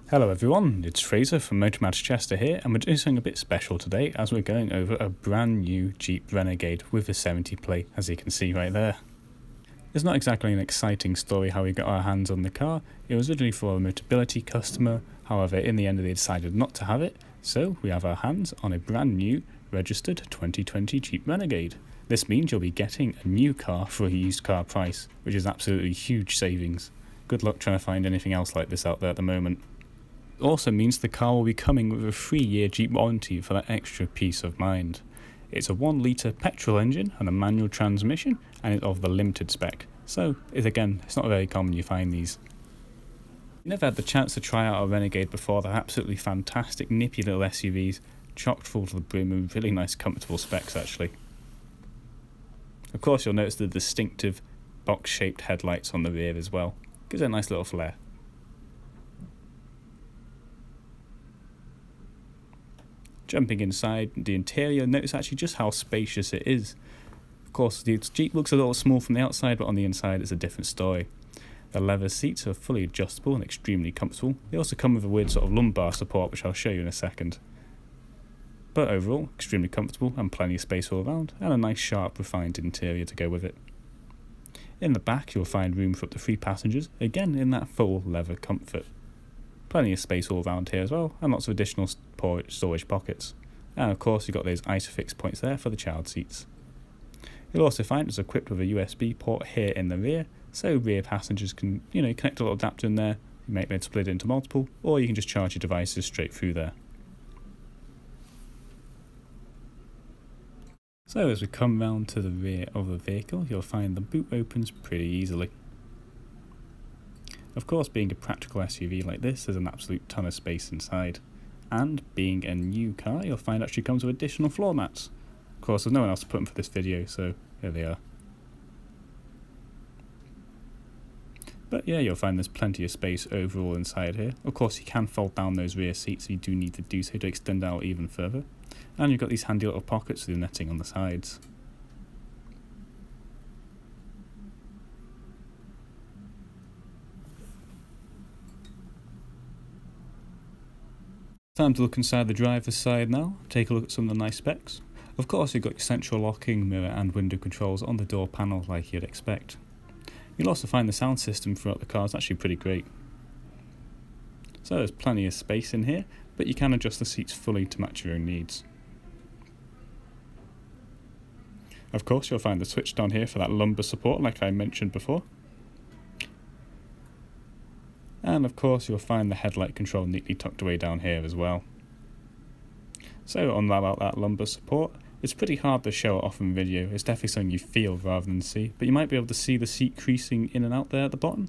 Hello everyone, it's Fraser from Untitled Chapter here, and we're doing something a bit special today as we're going over a brand new Jeep Renegade with a 70 plate, as you can see right there. It's not exactly an exciting story how we got our hands on the car. It was originally for a Motability customer, however in the end they decided not to have it, so we have our hands on a brand new registered 2020 Jeep Renegade. This means you'll be getting a new car for a used car price, which is absolutely huge savings. Good luck trying to find anything else like this out there at the moment. It also means the car will be coming with a 3-year Jeep warranty for that extra peace of mind. It's a 1 litre petrol engine and a manual transmission, and it's of the limited spec, so it's not very common you find these. If you never had the chance to try out a Renegade before, they're absolutely fantastic nippy little SUVs, chocked full to the brim with really nice comfortable specs actually. Of course you'll notice the distinctive box shaped headlights on the rear as well, gives it a nice little flair. Jumping inside the interior, notice actually just how spacious it is. Of course, the Jeep looks a little small from the outside, but on the inside it's a different story. The leather seats are fully adjustable and extremely comfortable. They also come with a weird sort of lumbar support, which I'll show you in a second. But overall, extremely comfortable and plenty of space all around, and a nice sharp refined interior to go with it. In the back you'll find room for up to 3 passengers, again in that full leather comfort. Plenty of space all around here as well, and lots of additional storage pockets. And of course you've got those ISOFIX points there for the child seats. You'll also find it's equipped with a USB port here in the rear, so rear passengers can connect a little adapter in there, you may be able to split it into multiple, or you can just charge your devices straight through there. So as we come round to the rear of the vehicle, you'll find the boot opens pretty easily. Of course, being a practical SUV like this, there's an absolute ton of space inside. And being a new car, you'll find actually comes with additional floor mats. Of course, there's no one else to put them for this video, so here they are. But yeah, you'll find there's plenty of space overall inside here. Of course, you can fold down those rear seats if you do need to do so to extend out even further. And you've got these handy little pockets with the netting on the sides. Time to look inside the driver's side now, take a look at some of the nice specs. Of course you've got your central locking, mirror and window controls on the door panel like you'd expect. You'll also find the sound system throughout the car is actually pretty great. So there's plenty of space in here, but you can adjust the seats fully to match your own needs. Of course you'll find the switch down here for that lumbar support like I mentioned before. And of course you'll find the headlight control neatly tucked away down here as well. So on about that lumbar support, it's pretty hard to show it off in video, it's definitely something you feel rather than see, but you might be able to see the seat creasing in and out there at the bottom,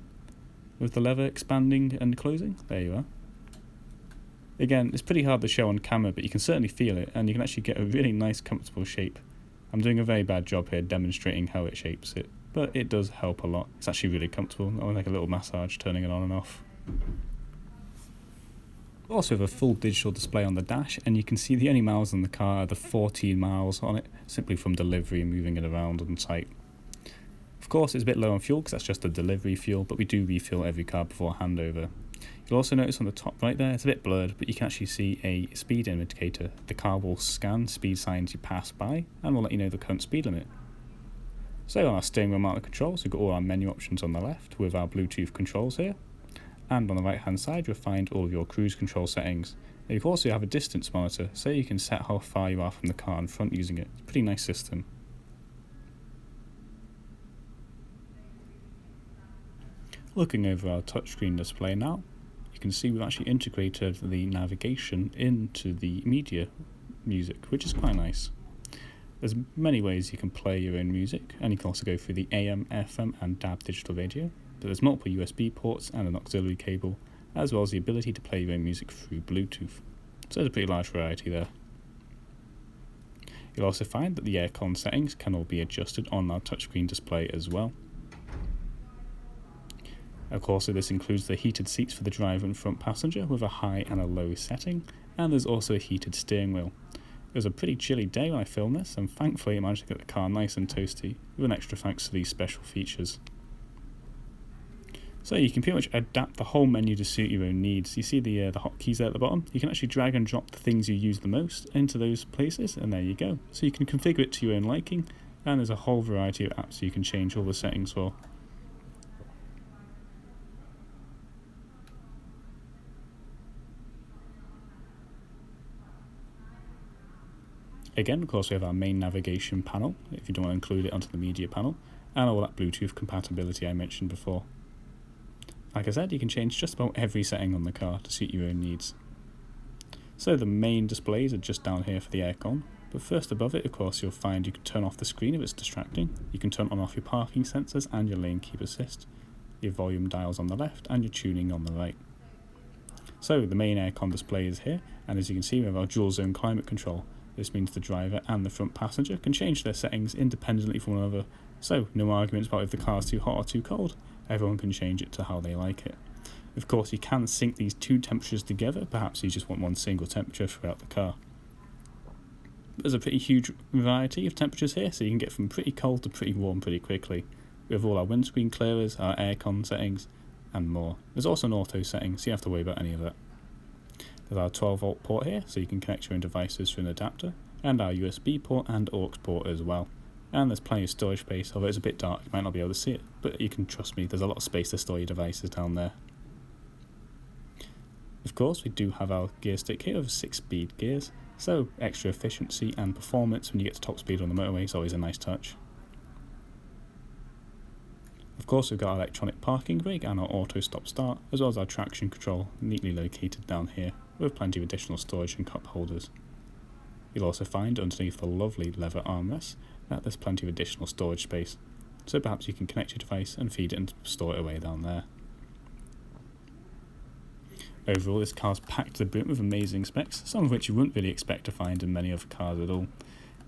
with the lever expanding and closing. There you are. Again, it's pretty hard to show on camera, but you can certainly feel it, and you can actually get a really nice comfortable shape. I'm doing a very bad job here demonstrating how it shapes it, but it does help a lot. It's actually really comfortable, like a little massage turning it on and off. Also have a full digital display on the dash, and you can see the only miles on the car are the 14 miles on it, simply from delivery and moving it around on site. Of course it's a bit low on fuel because that's just the delivery fuel, but we do refuel every car before handover. You'll also notice on the top right there, it's a bit blurred, but you can actually see a speed indicator. The car will scan speed signs you pass by and will let you know the current speed limit. So on our steering wheel mounted controls, we've got all our menu options on the left with our Bluetooth controls here. And on the right hand side you'll find all of your cruise control settings. You also have a distance monitor, so you can set how far you are from the car in front using it. It's a pretty nice system. Looking over our touchscreen display now, you can see we've actually integrated the navigation into the media music, which is quite nice. There's many ways you can play your own music, and you can also go through the AM, FM and DAB digital radio. But there's multiple USB ports and an auxiliary cable, as well as the ability to play your own music through Bluetooth. So there's a pretty large variety there. You'll also find that the Aircon settings can all be adjusted on our touchscreen display as well. Of course, this includes the heated seats for the driver and front passenger with a high and a low setting, and there's also a heated steering wheel. It was a pretty chilly day when I filmed this, and thankfully I managed to get the car nice and toasty, with an extra thanks to these special features. So you can pretty much adapt the whole menu to suit your own needs. You see the hotkeys there at the bottom? You can actually drag and drop the things you use the most into those places, and there you go. So you can configure it to your own liking, and there's a whole variety of apps you can change all the settings for. Again, of course, we have our main navigation panel, if you don't want to include it onto the media panel, and all that Bluetooth compatibility I mentioned before. Like I said, you can change just about every setting on the car to suit your own needs. So the main displays are just down here for the aircon, but first above it, of course, you'll find you can turn off the screen if it's distracting. You can turn on and off your parking sensors and your lane keep assist, your volume dials on the left and your tuning on the right. So the main aircon display is here, and as you can see, we have our dual zone climate control. This means the driver and the front passenger can change their settings independently from one another, so no arguments about if the car's too hot or too cold. Everyone can change it to how they like it. Of course, you can sync these two temperatures together, perhaps you just want one single temperature throughout the car. There's a pretty huge variety of temperatures here, so you can get from pretty cold to pretty warm pretty quickly. We have all our windscreen clearers, our aircon settings, and more. There's also an auto setting, so you don't have to worry about any of that. There's our 12-volt port here, so you can connect your own devices through an adapter, and our USB port and aux port as well. And there's plenty of storage space, although it's a bit dark, you might not be able to see it, but you can trust me, there's a lot of space to store your devices down there. Of course, we do have our gear stick here with 6-speed gears, so extra efficiency and performance when you get to top speed on the motorway is always a nice touch. Of course, we've got our electronic parking brake and our auto stop start, as well as our traction control neatly located down here, with plenty of additional storage and cup holders. You'll also find underneath the lovely leather armrests that there's plenty of additional storage space, so perhaps you can connect your device and feed it and store it away down there. Overall, this car's packed to the brim with amazing specs, some of which you wouldn't really expect to find in many other cars at all.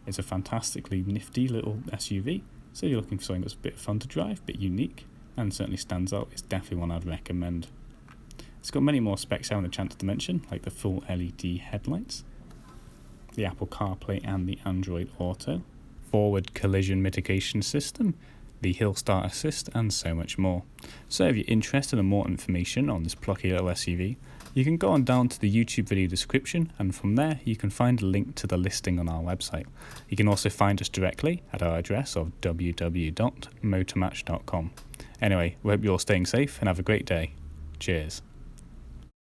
It's a fantastically nifty little SUV, so if you're looking for something that's a bit fun to drive, a bit unique, and certainly stands out, it's definitely one I'd recommend. It's got many more specs I haven't had a chance to mention, like the full LED headlights, the Apple CarPlay and the Android Auto, forward collision mitigation system, the Hill Start Assist, and so much more. So if you're interested in more information on this plucky little SUV, you can go on down to the YouTube video description, and from there you can find a link to the listing on our website. You can also find us directly at our address of www.motormatch.com. Anyway, we hope you're all staying safe and have a great day. Cheers.